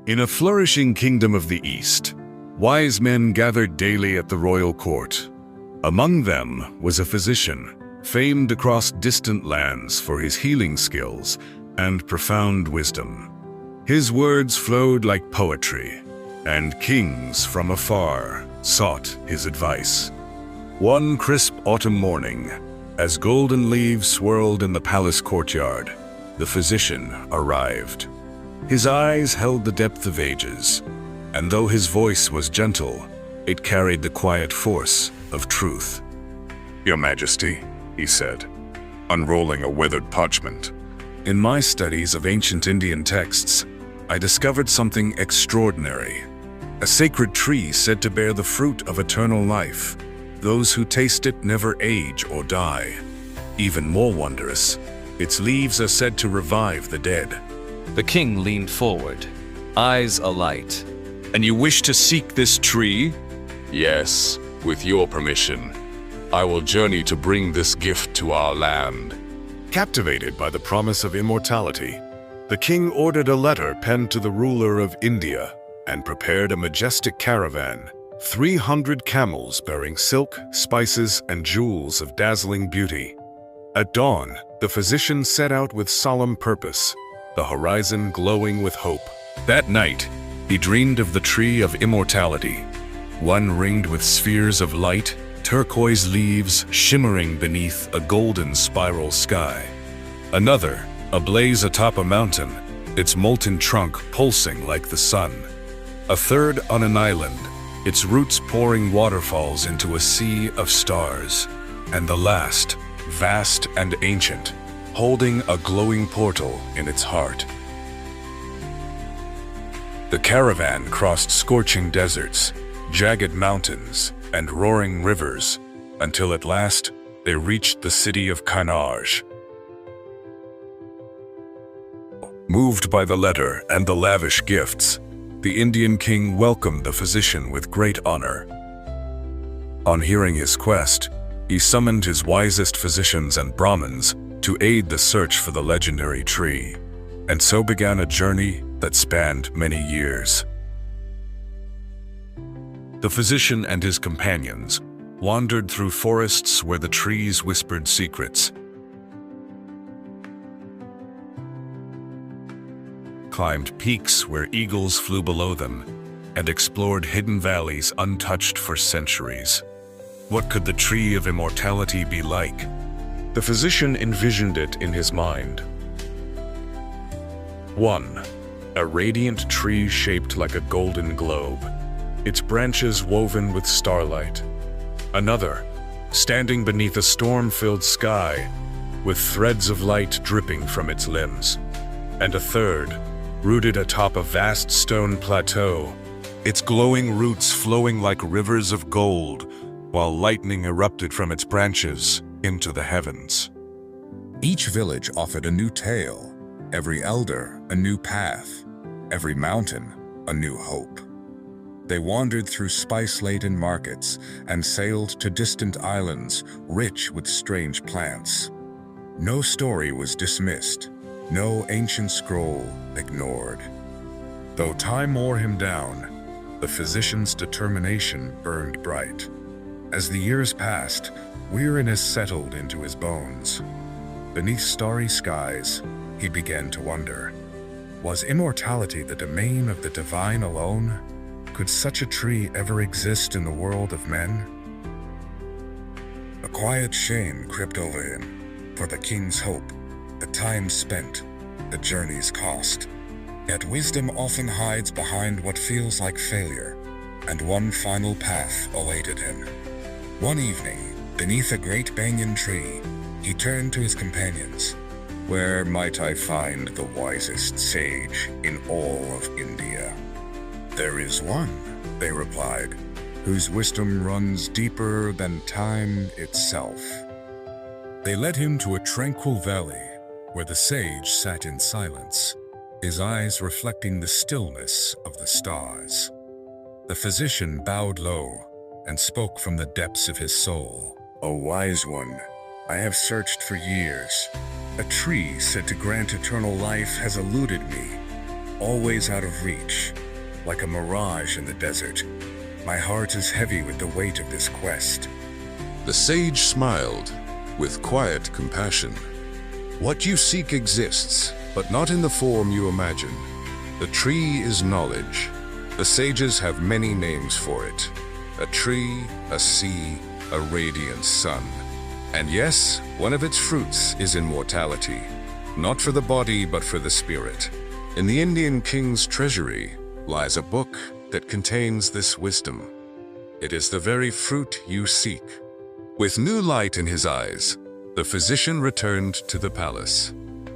In a flourishing kingdom of the East, wise men gathered daily at the royal court. Among them was a physician, famed across distant lands for his healing skills and profound wisdom. His words flowed like poetry, and kings from afar sought his advice. One crisp autumn morning, as golden leaves swirled in the palace courtyard, the physician arrived. His eyes held the depth of ages, and though his voice was gentle, it carried the quiet force of truth. "Your Majesty," he said, unrolling a weathered parchment. In my studies of ancient Indian texts, I discovered something extraordinary. A sacred tree said to bear the fruit of eternal life. Those who taste it never age or die. Even more wondrous, its leaves are said to revive the dead. The king leaned forward, eyes alight. "And you wish to seek this tree?" "Yes, with your permission. I will journey to bring this gift to our land." Captivated by the promise of immortality, the king ordered a letter penned to the ruler of India and prepared a majestic caravan, 300 camels bearing silk, spices, and jewels of dazzling beauty. At dawn, the physician set out with solemn purpose, the horizon glowing with hope. That night, he dreamed of the Tree of Immortality, one ringed with spheres of light, turquoise leaves shimmering beneath a golden spiral sky. Another, ablaze atop a mountain, its molten trunk pulsing like the sun. A third on an island, its roots pouring waterfalls into a sea of stars. And the last, vast and ancient, holding a glowing portal in its heart. The caravan crossed scorching deserts, jagged mountains, and roaring rivers, until at last they reached the city of Kannauj. Moved by the letter and the lavish gifts, the Indian king welcomed the physician with great honor. On hearing his quest, he summoned his wisest physicians and Brahmins to aid the search for the legendary tree, and so began a journey that spanned many years. The physician and his companions wandered through forests where the trees whispered secrets, climbed peaks where eagles flew below them, and explored hidden valleys untouched for centuries. What could the Tree of Immortality be like? The physician envisioned it in his mind. 1. A radiant tree shaped like a golden globe, its branches woven with starlight. Another, standing beneath a storm-filled sky, with threads of light dripping from its limbs. And a third, rooted atop a vast stone plateau, its glowing roots flowing like rivers of gold, while lightning erupted from its branches into the heavens. Each village offered a new tale, every elder a new path, every mountain a new hope. They wandered through spice-laden markets and sailed to distant islands rich with strange plants. No story was dismissed, no ancient scroll ignored. Though time wore him down, the physician's determination burned bright. As the years passed, weariness settled into his bones. Beneath starry skies, he began to wonder, was immortality the domain of the divine alone? Could such a tree ever exist in the world of men? A quiet shame crept over him, for the king's hope, the time spent, the journey's cost. Yet wisdom often hides behind what feels like failure, and one final path awaited him. One evening, beneath a great banyan tree, he turned to his companions. "Where might I find the wisest sage in all of India?" "There is one," they replied, "whose wisdom runs deeper than time itself." They led him to a tranquil valley where the sage sat in silence, his eyes reflecting the stillness of the stars. The physician bowed low and spoke from the depths of his soul. "O wise one, I have searched for years. A tree said to grant eternal life has eluded me, always out of reach. like a mirage in the desert. My heart is heavy with the weight of this quest. The sage smiled with quiet compassion. What you seek exists, but not in the form you imagine. The tree is knowledge. The sages have many names for it. A tree, a sea, a radiant sun. And yes, one of its fruits is immortality. Not for the body, but for the spirit. In the Indian king's treasury lies a book that contains this wisdom. It is the very fruit you seek. With new light in his eyes, the physician returned to the palace.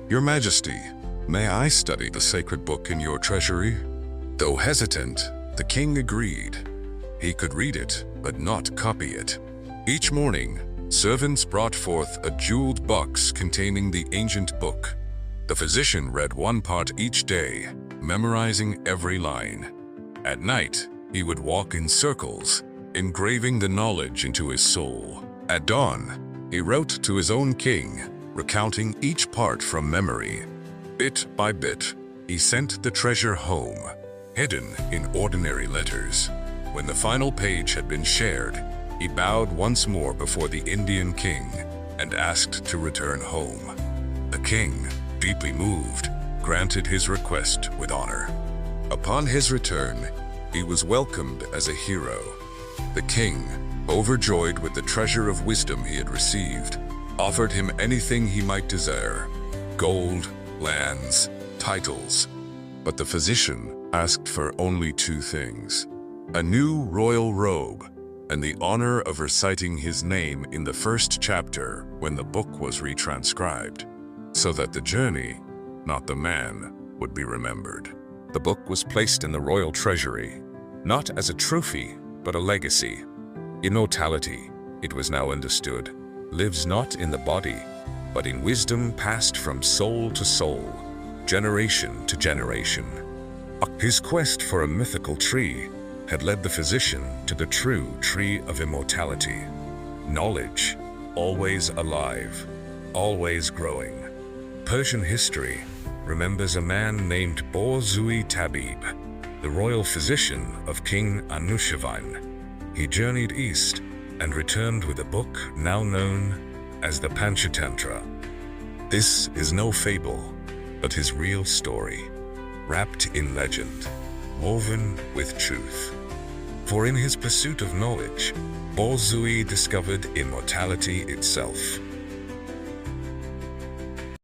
Your Majesty, may I study the sacred book in your treasury? Though hesitant, the king agreed. He could read it, but not copy it. Each morning, servants brought forth a jeweled box containing the ancient book. The physician read one part each day, memorizing every line. At night, he would walk in circles, engraving the knowledge into his soul. At dawn, he wrote to his own king, recounting each part from memory. Bit by bit, he sent the treasure home, hidden in ordinary letters. When the final page had been shared, he bowed once more before the Indian king and asked to return home. The king, deeply moved, granted his request with honor. Upon his return, he was welcomed as a hero. The king, overjoyed with the treasure of wisdom he had received, offered him anything he might desire: gold, lands, titles. But the physician asked for only two things: a new royal robe and the honor of reciting his name in the first chapter when the book was retranscribed, so that the journey, not the man, would be remembered. The book was placed in the royal treasury, not as a trophy, but a legacy. Immortality, it was now understood, lives not in the body, but in wisdom passed from soul to soul, generation to generation. His quest for a mythical tree had led the physician to the true Tree of Immortality. Knowledge, always alive, always growing. Persian history remembers a man named Borzui Tabib, the royal physician of King Anushirvan. He journeyed east and returned with a book now known as the Panchatantra. This is no fable, but his real story, wrapped in legend, woven with truth. For in his pursuit of knowledge, Borzui discovered immortality itself.